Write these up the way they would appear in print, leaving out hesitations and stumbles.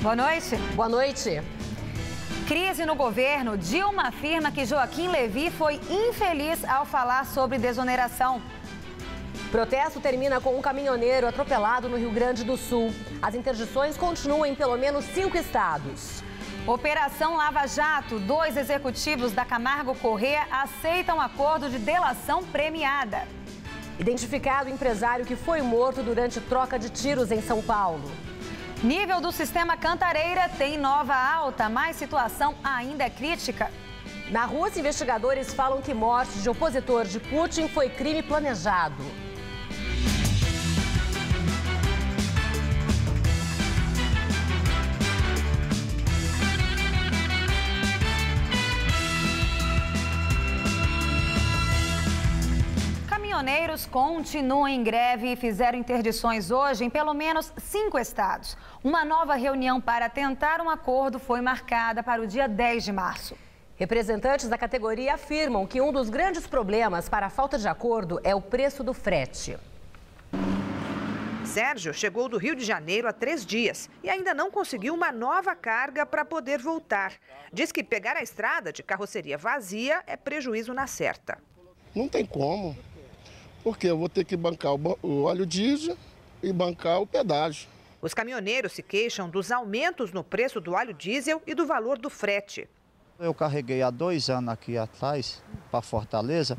Boa noite. Boa noite. Crise no governo. Dilma afirma que Joaquim Levy foi infeliz ao falar sobre desoneração. Protesto termina com um caminhoneiro atropelado no Rio Grande do Sul. As interdições continuam em pelo menos 5 estados. Operação Lava Jato. 2 executivos da Camargo Corrêa aceitam acordo de delação premiada. Identificado o empresário que foi morto durante troca de tiros em São Paulo. Nível do sistema Cantareira tem nova alta, mas situação ainda é crítica. Na Rússia, investigadores falam que morte de opositor de Putin foi crime planejado. Caminhoneiros continuam em greve e fizeram interdições hoje em pelo menos 5 estados. Uma nova reunião para tentar um acordo foi marcada para o dia 10 de março. Representantes da categoria afirmam que um dos grandes problemas para a falta de acordo é o preço do frete. Sérgio chegou do Rio de Janeiro há 3 dias e ainda não conseguiu uma nova carga para poder voltar. Diz que pegar a estrada de carroceria vazia é prejuízo na certa. Não tem como. Porque eu vou ter que bancar o óleo diesel e bancar o pedágio. Os caminhoneiros se queixam dos aumentos no preço do óleo diesel e do valor do frete. Eu carreguei há 2 anos aqui atrás, para Fortaleza,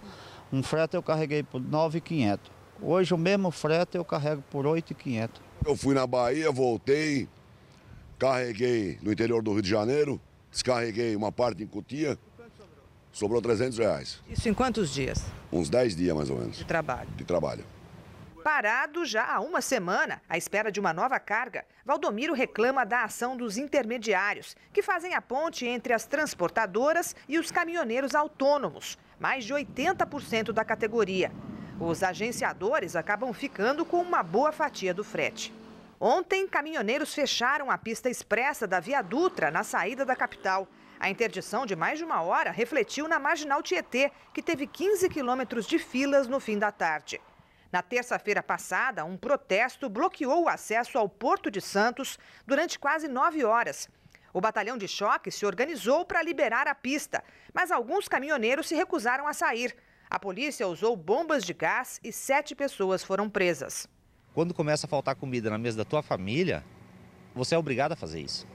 um frete eu carreguei por R$ 9.500. Hoje o mesmo frete eu carrego por R$ 8.500. Eu fui na Bahia, voltei, carreguei no interior do Rio de Janeiro, descarreguei uma parte em Cotia. Sobrou R$300. Isso em quantos dias? Uns 10 dias, mais ou menos. De trabalho. De trabalho. Parado já há uma semana, à espera de uma nova carga, Valdomiro reclama da ação dos intermediários, que fazem a ponte entre as transportadoras e os caminhoneiros autônomos, mais de 80% da categoria. Os agenciadores acabam ficando com uma boa fatia do frete. Ontem, caminhoneiros fecharam a pista expressa da Via Dutra, na saída da capital. A interdição de mais de 1 hora refletiu na Marginal Tietê, que teve 15 quilômetros de filas no fim da tarde. Na terça-feira passada, um protesto bloqueou o acesso ao Porto de Santos durante quase 9 horas. O batalhão de choque se organizou para liberar a pista, mas alguns caminhoneiros se recusaram a sair. A polícia usou bombas de gás e 7 pessoas foram presas. Quando começa a faltar comida na mesa da tua família, você é obrigado a fazer isso.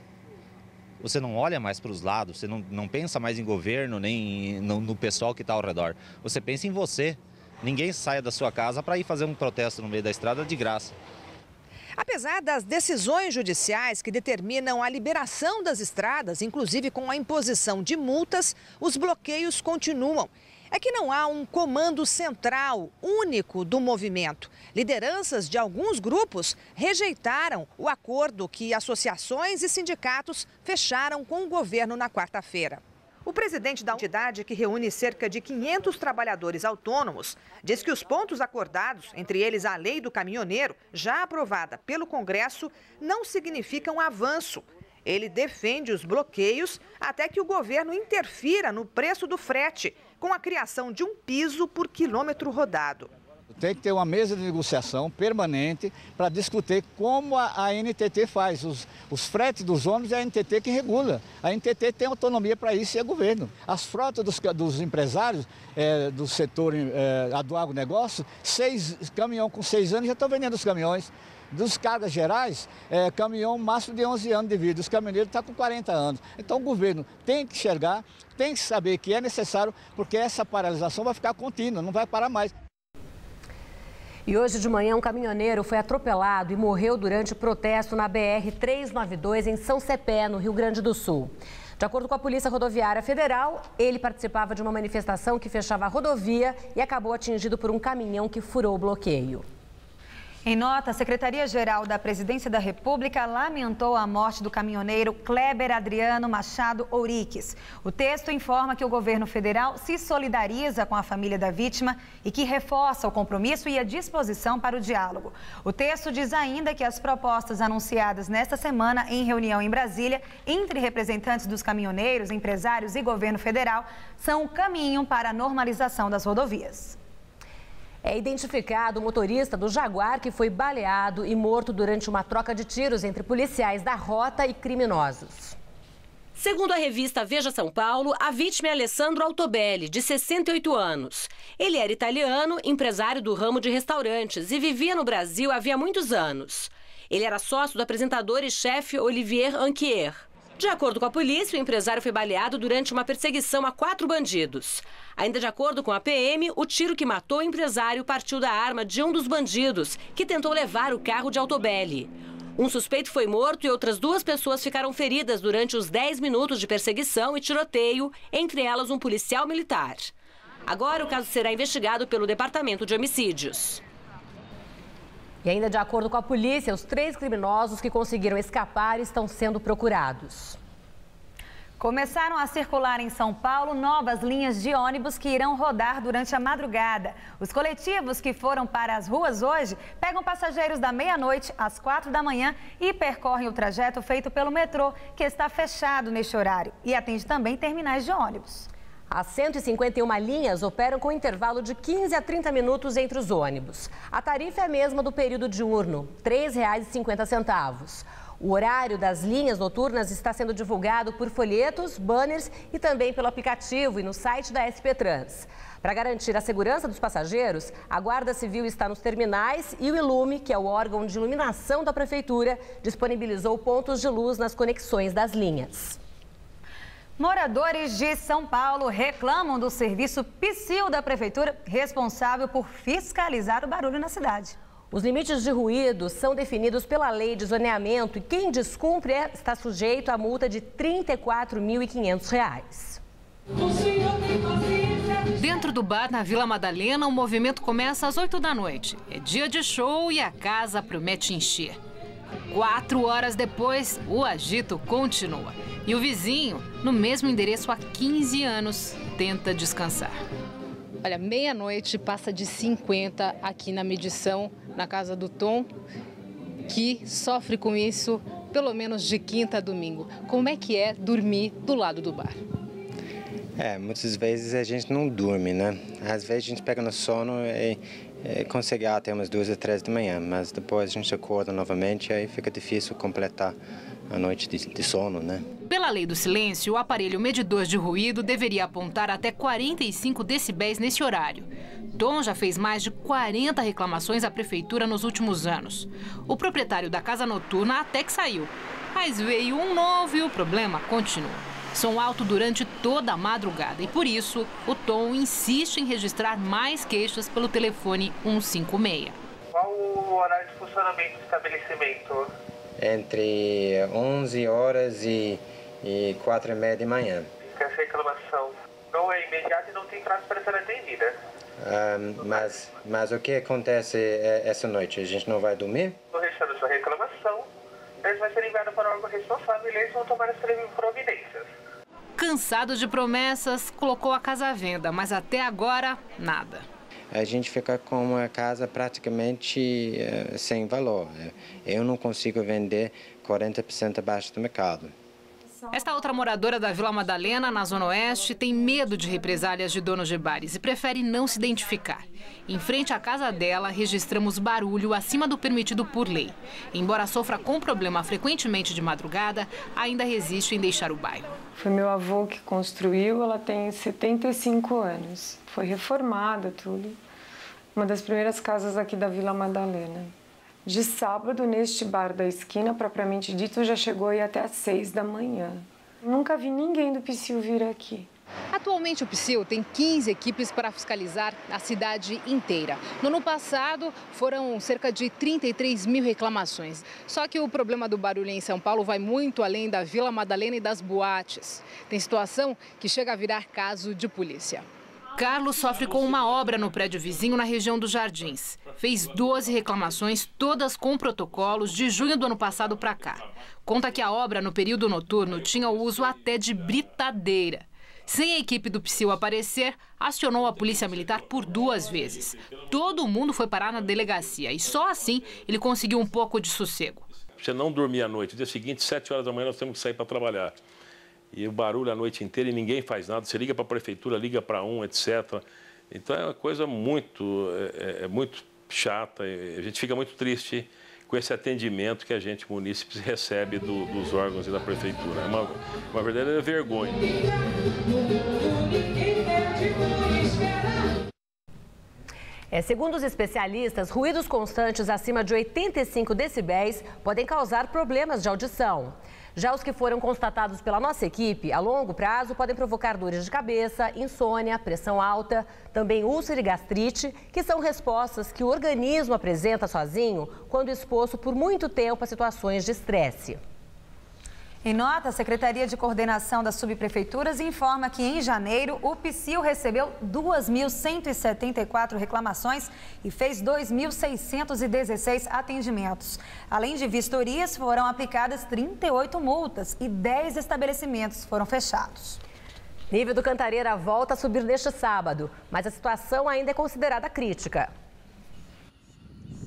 Você não olha mais para os lados, você não pensa mais em governo, nem no pessoal que está ao redor. Você pensa em você. Ninguém saia da sua casa para ir fazer um protesto no meio da estrada de graça. Apesar das decisões judiciais que determinam a liberação das estradas, inclusive com a imposição de multas, os bloqueios continuam. É que não há um comando central único do movimento. Lideranças de alguns grupos rejeitaram o acordo que associações e sindicatos fecharam com o governo na quarta-feira. O presidente da entidade, que reúne cerca de 500 trabalhadores autônomos, diz que os pontos acordados, entre eles a lei do caminhoneiro, já aprovada pelo Congresso, não significam avanço. Ele defende os bloqueios até que o governo interfira no preço do frete, com a criação de um piso por quilômetro rodado. Tem que ter uma mesa de negociação permanente para discutir como a NTT faz. Os fretes dos ônibus é a NTT que regula. A NTT tem autonomia para isso e é governo. As frotas dos empresários do setor do agronegócio, 6 caminhões com 6 anos já estão vendendo os caminhões. Dos cargas gerais, caminhão máximo de 11 anos de vida. Os caminhoneiros estão com 40 anos. Então o governo tem que enxergar, tem que saber que é necessário, porque essa paralisação vai ficar contínua, não vai parar mais. E hoje de manhã um caminhoneiro foi atropelado e morreu durante o protesto na BR-392 em São Cepé, no Rio Grande do Sul. De acordo com a Polícia Rodoviária Federal, ele participava de uma manifestação que fechava a rodovia e acabou atingido por um caminhão que furou o bloqueio. Em nota, a Secretaria-Geral da Presidência da República lamentou a morte do caminhoneiro Kleber Adriano Machado Ouriques. O texto informa que o governo federal se solidariza com a família da vítima e que reforça o compromisso e a disposição para o diálogo. O texto diz ainda que as propostas anunciadas nesta semana em reunião em Brasília entre representantes dos caminhoneiros, empresários e governo federal são o caminho para a normalização das rodovias. É identificado o motorista do Jaguar que foi baleado e morto durante uma troca de tiros entre policiais da rota e criminosos. Segundo a revista Veja São Paulo, a vítima é Alessandro Altobelli, de 68 anos. Ele era italiano, empresário do ramo de restaurantes e vivia no Brasil havia muitos anos. Ele era sócio do apresentador e chefe Olivier Anquier. De acordo com a polícia, o empresário foi baleado durante uma perseguição a 4 bandidos. Ainda de acordo com a PM, o tiro que matou o empresário partiu da arma de um dos bandidos, que tentou levar o carro de Altobelli. Um suspeito foi morto e outras 2 pessoas ficaram feridas durante os 10 minutos de perseguição e tiroteio, entre elas um policial militar. Agora o caso será investigado pelo Departamento de Homicídios. E ainda de acordo com a polícia, os 3 criminosos que conseguiram escapar estão sendo procurados. Começaram a circular em São Paulo novas linhas de ônibus que irão rodar durante a madrugada. Os coletivos que foram para as ruas hoje pegam passageiros da meia-noite às 4 da manhã e percorrem o trajeto feito pelo metrô, que está fechado neste horário, e atende também terminais de ônibus. As 151 linhas operam com intervalo de 15 a 30 minutos entre os ônibus. A tarifa é a mesma do período diurno, R$ 3,50. O horário das linhas noturnas está sendo divulgado por folhetos, banners e também pelo aplicativo e no site da SP Trans. Para garantir a segurança dos passageiros, a Guarda Civil está nos terminais e o Ilume, que é o órgão de iluminação da Prefeitura, disponibilizou pontos de luz nas conexões das linhas. Moradores de São Paulo reclamam do serviço PSIL da Prefeitura, responsável por fiscalizar o barulho na cidade. Os limites de ruído são definidos pela lei de zoneamento e quem descumpre está sujeito a multa de R$ 34.500. Dentro do bar na Vila Madalena, o movimento começa às 8 da noite. É dia de show e a casa promete encher. 4 horas depois, o agito continua. E o vizinho, no mesmo endereço há 15 anos, tenta descansar. Olha, meia-noite passa de 50 aqui na medição, na casa do Tom, que sofre com isso pelo menos de quinta a domingo. Como é que é dormir do lado do bar? Muitas vezes a gente não dorme, né? Às vezes a gente pega no sono e consegue até umas 2 ou 3 da manhã, mas depois a gente acorda novamente e aí fica difícil completar a noite de sono, né? Pela lei do silêncio, o aparelho medidor de ruído deveria apontar até 45 decibéis nesse horário. Tom já fez mais de 40 reclamações à prefeitura nos últimos anos. O proprietário da casa noturna até que saiu, mas veio um novo e o problema continua. Som alto durante toda a madrugada e, por isso, o Tom insiste em registrar mais queixas pelo telefone 156. Qual o horário de funcionamento do estabelecimento? Entre 11 horas e 4h30 da manhã. Essa reclamação não é imediata e não tem prazo para ser atendida. Mas o que acontece essa noite? A gente não vai dormir? Estou registrando sua reclamação. Eles vai ser enviado para o órgão responsável e eles vão tomar as providências. Cansado de promessas, colocou a casa à venda, mas até agora, nada. A gente fica com uma casa praticamente sem valor. Eu não consigo vender 40% abaixo do mercado. Esta outra moradora da Vila Madalena, na Zona Oeste, tem medo de represálias de donos de bares e prefere não se identificar. Em frente à casa dela, registramos barulho acima do permitido por lei. Embora sofra com problema frequentemente de madrugada, ainda resiste em deixar o bairro. Foi meu avô que construiu, ela tem 75 anos. Foi reformada, tudo. Uma das primeiras casas aqui da Vila Madalena. De sábado, neste bar da esquina, propriamente dito, já chegou aí até às 6 da manhã. Nunca vi ninguém do PSIL vir aqui. Atualmente, o PSIL tem 15 equipes para fiscalizar a cidade inteira. No ano passado, foram cerca de 33 mil reclamações. Só que o problema do barulho em São Paulo vai muito além da Vila Madalena e das boates. Tem situação que chega a virar caso de polícia. Carlos sofre com uma obra no prédio vizinho na região dos Jardins. Fez 12 reclamações, todas com protocolos, de junho do ano passado para cá. Conta que a obra, no período noturno, tinha o uso até de britadeira. Sem a equipe do PSIL aparecer, acionou a polícia militar por 2 vezes. Todo mundo foi parar na delegacia e só assim ele conseguiu um pouco de sossego. Você não dormir à noite, no dia seguinte, 7 horas da manhã, nós temos que sair para trabalhar. E o barulho a noite inteira e ninguém faz nada. Você liga para a prefeitura, liga para etc. Então é uma coisa muito chata, a gente fica muito triste com esse atendimento que a gente, munícipes, recebe dos órgãos e da prefeitura. É uma verdadeira vergonha. Segundo os especialistas, ruídos constantes acima de 85 decibéis podem causar problemas de audição. Já os que foram constatados pela nossa equipe, a longo prazo, podem provocar dores de cabeça, insônia, pressão alta, também úlcera e gastrite, que são respostas que o organismo apresenta sozinho quando exposto por muito tempo a situações de estresse. Em nota, a Secretaria de Coordenação das Subprefeituras informa que, em janeiro, o PSIL recebeu 2.174 reclamações e fez 2.616 atendimentos. Além de vistorias, foram aplicadas 38 multas e 10 estabelecimentos foram fechados. Nível do Cantareira volta a subir neste sábado, mas a situação ainda é considerada crítica.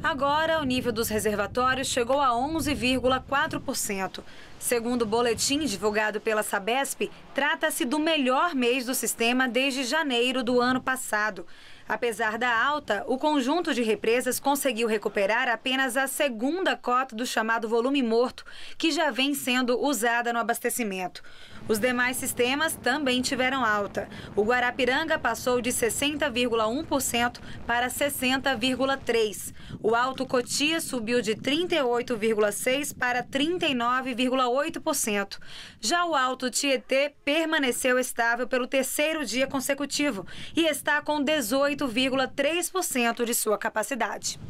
Agora, o nível dos reservatórios chegou a 11,4%. Segundo o boletim divulgado pela Sabesp, trata-se do melhor mês do sistema desde janeiro do ano passado. Apesar da alta, o conjunto de represas conseguiu recuperar apenas a segunda cota do chamado volume morto, que já vem sendo usada no abastecimento. Os demais sistemas também tiveram alta. O Guarapiranga passou de 60,1% para 60,3%. O Alto Cotia subiu de 38,6% para 39,8%. Já o Alto Tietê permaneceu estável pelo terceiro dia consecutivo e está com 18,3% de sua capacidade.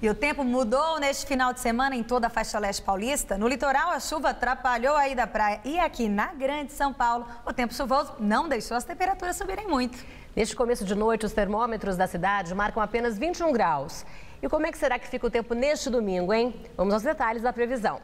E o tempo mudou neste final de semana em toda a faixa leste paulista. No litoral, a chuva atrapalhou a ida à praia. E aqui na Grande São Paulo, o tempo chuvoso não deixou as temperaturas subirem muito. Neste começo de noite, os termômetros da cidade marcam apenas 21 graus. E como é que será que fica o tempo neste domingo, hein? Vamos aos detalhes da previsão.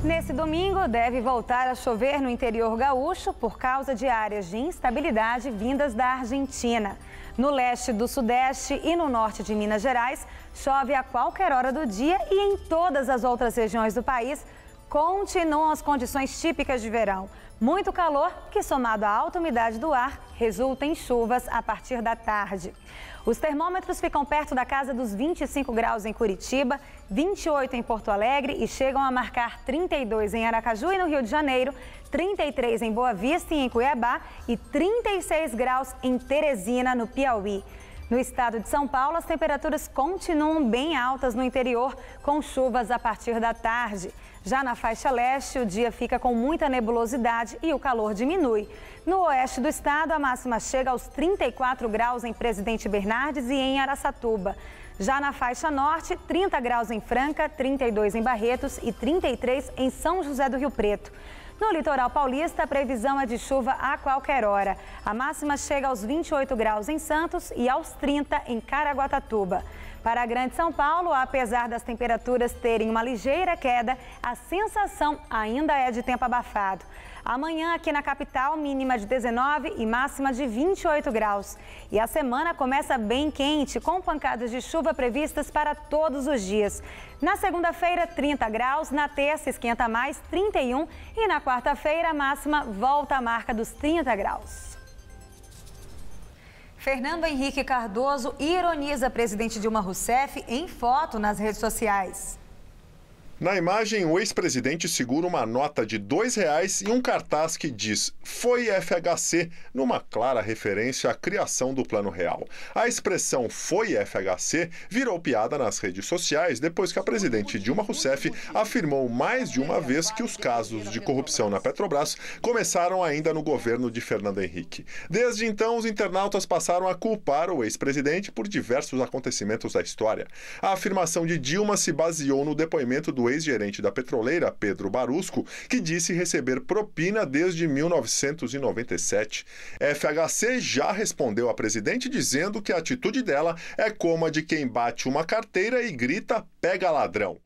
Nesse domingo, deve voltar a chover no interior gaúcho por causa de áreas de instabilidade vindas da Argentina. No leste do Sudeste e no norte de Minas Gerais, chove a qualquer hora do dia e em todas as outras regiões do país continuam as condições típicas de verão. Muito calor que, somado à alta umidade do ar, resulta em chuvas a partir da tarde. Os termômetros ficam perto da casa dos 25 graus em Curitiba, 28 em Porto Alegre e chegam a marcar 32 em Aracaju e no Rio de Janeiro, 33 em Boa Vista e em Cuiabá e 36 graus em Teresina, no Piauí. No estado de São Paulo, as temperaturas continuam bem altas no interior, com chuvas a partir da tarde. Já na faixa leste, o dia fica com muita nebulosidade e o calor diminui. No oeste do estado, a máxima chega aos 34 graus em Presidente Bernardes e em Araçatuba. Já na faixa norte, 30 graus em Franca, 32 em Barretos e 33 em São José do Rio Preto. No litoral paulista, a previsão é de chuva a qualquer hora. A máxima chega aos 28 graus em Santos e aos 30 em Caraguatatuba. Para a Grande São Paulo, apesar das temperaturas terem uma ligeira queda, a sensação ainda é de tempo abafado. Amanhã, aqui na capital, mínima de 19 e máxima de 28 graus. E a semana começa bem quente, com pancadas de chuva previstas para todos os dias. Na segunda-feira, 30 graus, na terça esquenta mais, 31 e na quarta-feira a máxima volta à marca dos 30 graus. Fernando Henrique Cardoso ironiza presidente Dilma Rousseff em foto nas redes sociais. Na imagem, o ex-presidente segura uma nota de R$2 e um cartaz que diz "Foi FHC", numa clara referência à criação do Plano Real. A expressão "Foi FHC" virou piada nas redes sociais depois que a presidente Dilma Rousseff afirmou mais de uma vez que os casos de corrupção na Petrobras começaram ainda no governo de Fernando Henrique. Desde então, os internautas passaram a culpar o ex-presidente por diversos acontecimentos da história. A afirmação de Dilma se baseou no depoimento do ex-gerente da petroleira, Pedro Barusco, que disse receber propina desde 1997. FHC já respondeu à presidente dizendo que a atitude dela é como a de quem bate uma carteira e grita "pega ladrão".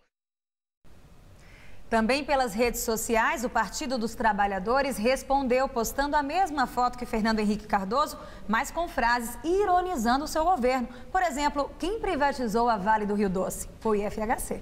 Também pelas redes sociais, o Partido dos Trabalhadores respondeu postando a mesma foto que Fernando Henrique Cardoso, mas com frases ironizando o seu governo. Por exemplo, quem privatizou a Vale do Rio Doce? Foi o FHC.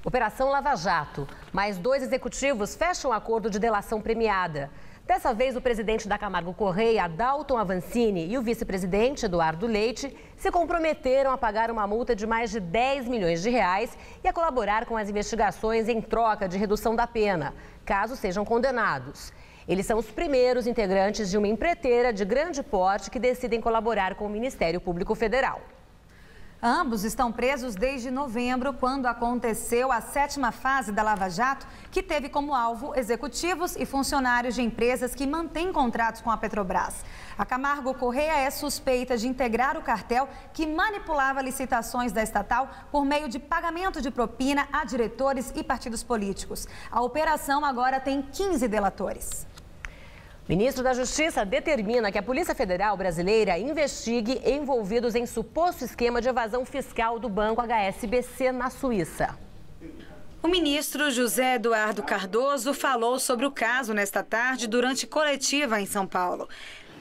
Operação Lava Jato. Mais 2 executivos fecham um acordo de delação premiada. Dessa vez, o presidente da Camargo Correia, Dalton Avancini, e o vice-presidente, Eduardo Leite, se comprometeram a pagar uma multa de mais de 10 milhões de reais e a colaborar com as investigações em troca de redução da pena, caso sejam condenados. Eles são os primeiros integrantes de uma empreiteira de grande porte que decidem colaborar com o Ministério Público Federal. Ambos estão presos desde novembro, quando aconteceu a 7ª fase da Lava Jato, que teve como alvo executivos e funcionários de empresas que mantêm contratos com a Petrobras. A Camargo Correia é suspeita de integrar o cartel que manipulava licitações da estatal por meio de pagamento de propina a diretores e partidos políticos. A operação agora tem 15 delatores. O ministro da Justiça determina que a Polícia Federal brasileira investigue envolvidos em suposto esquema de evasão fiscal do banco HSBC na Suíça. O ministro José Eduardo Cardoso falou sobre o caso nesta tarde durante coletiva em São Paulo.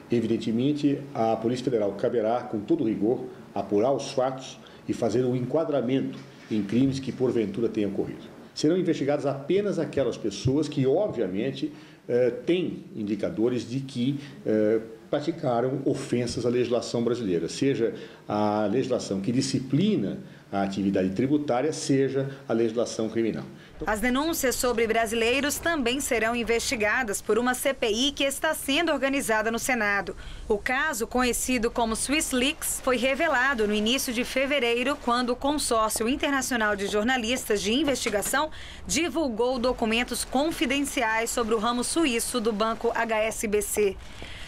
Evidentemente, a Polícia Federal caberá, com todo rigor, apurar os fatos e fazer um enquadramento em crimes que porventura tenham ocorrido. Serão investigadas apenas aquelas pessoas que, obviamente, têm indicadores de que praticaram ofensas à legislação brasileira, seja a legislação que disciplina a atividade tributária, seja a legislação criminal. As denúncias sobre brasileiros também serão investigadas por uma CPI que está sendo organizada no Senado. O caso, conhecido como Swiss Leaks, foi revelado no início de fevereiro, quando o Consórcio Internacional de Jornalistas de Investigação divulgou documentos confidenciais sobre o ramo suíço do banco HSBC.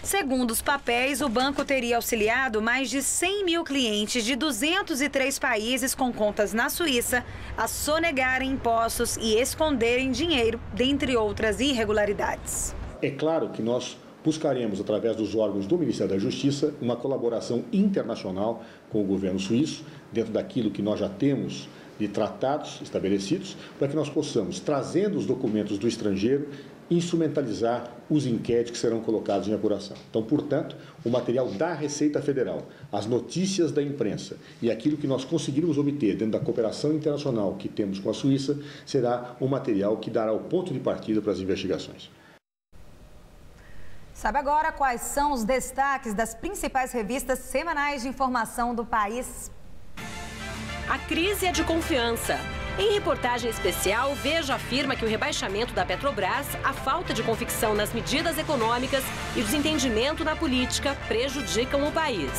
Segundo os papéis, o banco teria auxiliado mais de 100 mil clientes de 203 países com contas na Suíça a sonegarem impostos e esconderem dinheiro, dentre outras irregularidades. É claro que nós buscaremos, através dos órgãos do Ministério da Justiça, uma colaboração internacional com o governo suíço, dentro daquilo que nós já temos de tratados estabelecidos, para que nós possamos, trazendo os documentos do estrangeiro, instrumentalizar os inquéritos que serão colocados em apuração. Então, portanto, o material da Receita Federal, as notícias da imprensa e aquilo que nós conseguirmos obter dentro da cooperação internacional que temos com a Suíça, será um material que dará o ponto de partida para as investigações. Sabe agora quais são os destaques das principais revistas semanais de informação do país? A crise é de confiança. Em reportagem especial, Veja afirma que o rebaixamento da Petrobras, a falta de convicção nas medidas econômicas e o desentendimento na política prejudicam o país.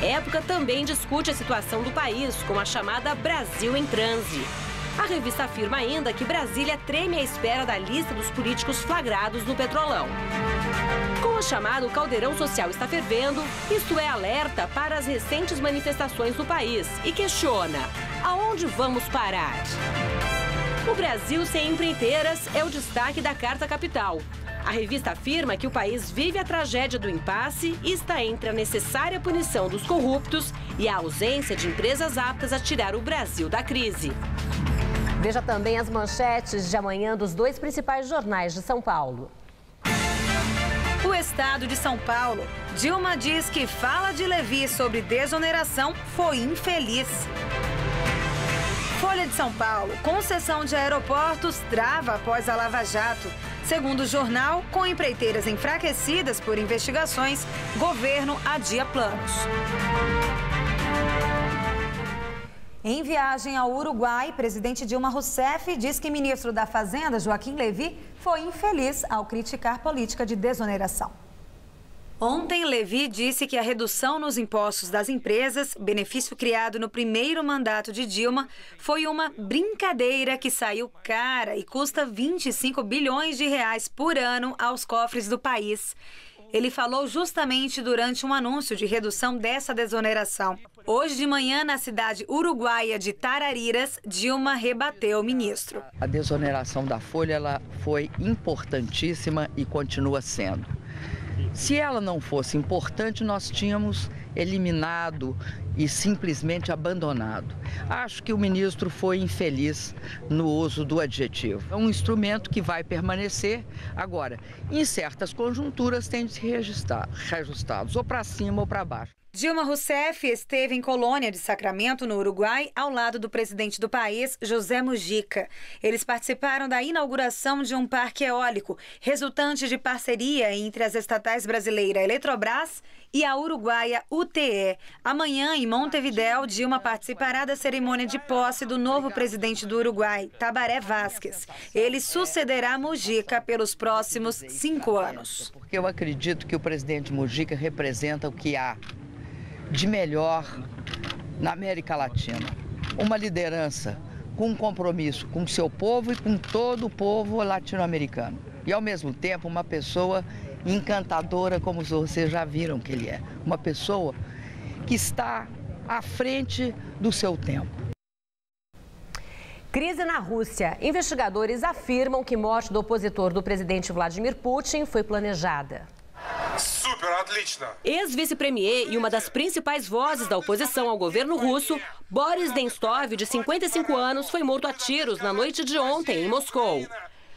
Época também discute a situação do país com a chamada Brasil em Transe. A revista afirma ainda que Brasília treme à espera da lista dos políticos flagrados no Petrolão. Com o chamado caldeirão social está fervendo, isto é alerta para as recentes manifestações no país e questiona: aonde vamos parar? O Brasil sem empreiteiras é o destaque da Carta Capital. A revista afirma que o país vive a tragédia do impasse e está entre a necessária punição dos corruptos e a ausência de empresas aptas a tirar o Brasil da crise. Veja também as manchetes de amanhã dos 2 principais jornais de São Paulo. O estado de São Paulo. Dilma diz que fala de Levi sobre desoneração foi infeliz. Folha de São Paulo. Concessão de aeroportos trava após a Lava Jato. Segundo o jornal, com empreiteiras enfraquecidas por investigações, governo adia planos. Em viagem ao Uruguai, presidente Dilma Rousseff diz que ministro da Fazenda, Joaquim Levy, foi infeliz ao criticar política de desoneração. Ontem, Levy disse que a redução nos impostos das empresas, benefício criado no primeiro mandato de Dilma, foi uma brincadeira que saiu cara e custa 25 bilhões de reais por ano aos cofres do país. Ele falou justamente durante um anúncio de redução dessa desoneração. Hoje de manhã, na cidade uruguaia de Tarariras, Dilma rebateu o ministro. A desoneração da Folha ela foi importantíssima e continua sendo. Se ela não fosse importante, nós tínhamos eliminado e simplesmente abandonado. Acho que o ministro foi infeliz no uso do adjetivo. É um instrumento que vai permanecer. Agora, em certas conjunturas tem de ser reajustados, ou para cima ou para baixo. Dilma Rousseff esteve em Colônia de Sacramento, no Uruguai, ao lado do presidente do país, José Mujica. Eles participaram da inauguração de um parque eólico, resultante de parceria entre as estatais brasileira Eletrobras e a uruguaia UTE. Amanhã, em Montevidéu, Dilma participará da cerimônia de posse do novo presidente do Uruguai, Tabaré Vázquez. Ele sucederá Mujica pelos próximos 5 anos. Porque eu acredito que o presidente Mujica representa o que há de melhor na América Latina. Uma liderança com um compromisso com o seu povo e com todo o povo latino-americano. E, ao mesmo tempo, uma pessoa encantadora, como vocês já viram que ele é. Uma pessoa que está à frente do seu tempo. Crise na Rússia. Investigadores afirmam que a morte do opositor do presidente Vladimir Putin foi planejada. Ex-vice-premier e uma das principais vozes da oposição ao governo russo, Boris Nemtsov, de 55 anos, foi morto a tiros na noite de ontem, em Moscou.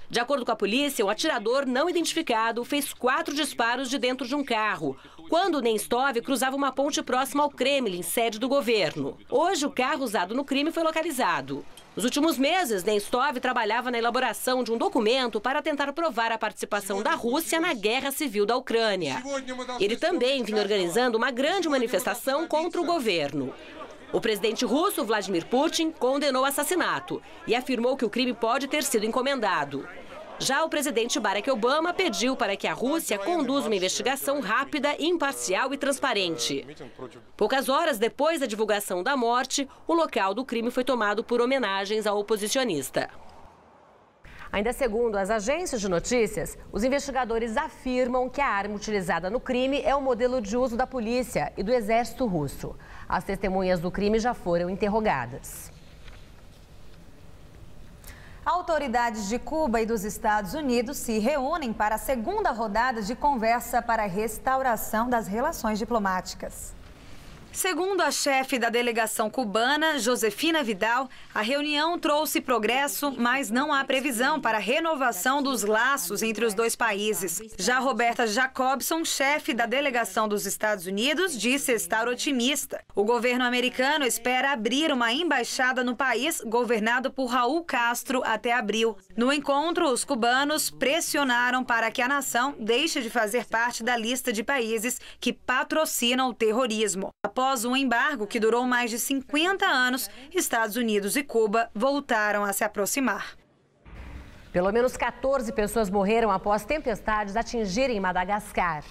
De acordo com a polícia, o atirador não identificado fez 4 disparos de dentro de um carro, quando Nemtsov cruzava uma ponte próxima ao Kremlin, sede do governo. Hoje, o carro usado no crime foi localizado. Nos últimos meses, Nemtsov trabalhava na elaboração de um documento para tentar provar a participação da Rússia na guerra civil da Ucrânia. Ele também vinha organizando uma grande manifestação contra o governo. O presidente russo, Vladimir Putin, condenou o assassinato e afirmou que o crime pode ter sido encomendado. Já o presidente Barack Obama pediu para que a Rússia conduza uma investigação rápida, imparcial e transparente. Poucas horas depois da divulgação da morte, o local do crime foi tomado por homenagens ao oposicionista. Ainda segundo as agências de notícias, os investigadores afirmam que a arma utilizada no crime é o modelo de uso da polícia e do exército russo. As testemunhas do crime já foram interrogadas. Autoridades de Cuba e dos Estados Unidos se reúnem para a segunda rodada de conversa para a restauração das relações diplomáticas. Segundo a chefe da delegação cubana, Josefina Vidal, a reunião trouxe progresso, mas não há previsão para a renovação dos laços entre os dois países. Já Roberta Jacobson, chefe da delegação dos Estados Unidos, disse estar otimista. O governo americano espera abrir uma embaixada no país, governado por Raul Castro, até abril. No encontro, os cubanos pressionaram para que a nação deixe de fazer parte da lista de países que patrocinam o terrorismo. Após um embargo que durou mais de 50 anos, Estados Unidos e Cuba voltaram a se aproximar. Pelo menos 14 pessoas morreram após tempestades atingirem Madagascar.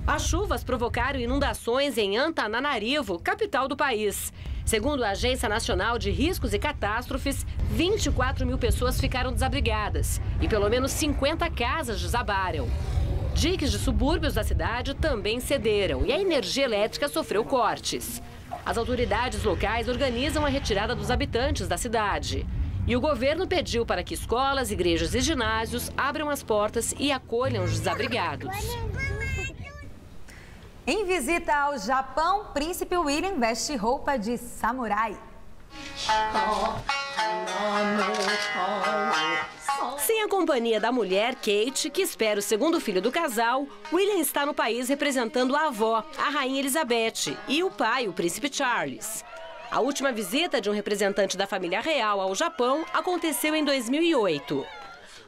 As chuvas provocaram inundações em Antananarivo, capital do país. Segundo a Agência Nacional de Riscos e Catástrofes, 24 mil pessoas ficaram desabrigadas e pelo menos 50 casas desabaram. Diques de subúrbios da cidade também cederam e a energia elétrica sofreu cortes. As autoridades locais organizam a retirada dos habitantes da cidade. E o governo pediu para que escolas, igrejas e ginásios abram as portas e acolham os desabrigados. Em visita ao Japão, Príncipe William veste roupa de samurai. Sem a companhia da mulher, Kate, que espera o segundo filho do casal, William está no país representando a avó, a Rainha Elizabeth, e o pai, o Príncipe Charles. A última visita de um representante da família real ao Japão aconteceu em 2008.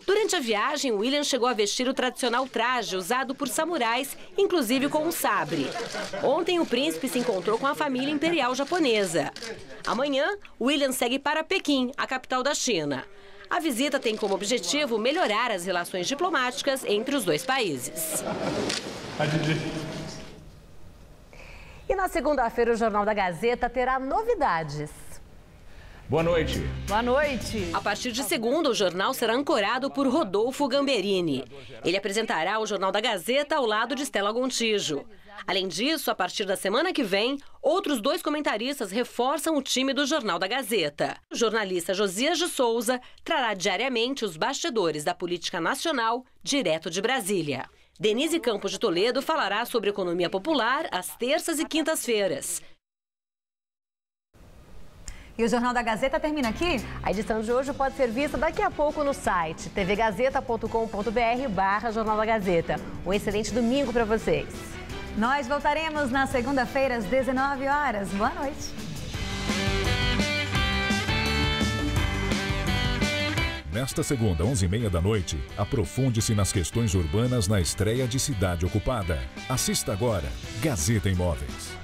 Durante a viagem, William chegou a vestir o tradicional traje usado por samurais, inclusive com um sabre. Ontem, o príncipe se encontrou com a família imperial japonesa. Amanhã, William segue para Pequim, a capital da China. A visita tem como objetivo melhorar as relações diplomáticas entre os dois países. E na segunda-feira, o Jornal da Gazeta terá novidades. Boa noite. Boa noite. A partir de segunda, o jornal será ancorado por Rodolfo Gamberini. Ele apresentará o Jornal da Gazeta ao lado de Stella Gontijo. Além disso, a partir da semana que vem, outros 2 comentaristas reforçam o time do Jornal da Gazeta. O jornalista Josias de Souza trará diariamente os bastidores da política nacional, direto de Brasília. Denise Campos de Toledo falará sobre economia popular às terças e quintas-feiras. E o Jornal da Gazeta termina aqui? A edição de hoje pode ser vista daqui a pouco no site tvgazeta.com.br/Jornal da Gazeta. Um excelente domingo para vocês. Nós voltaremos na segunda-feira às 19 horas. Boa noite. Nesta segunda, 11h30 da noite, aprofunde-se nas questões urbanas na estreia de Cidade Ocupada. Assista agora Gazeta Imóveis.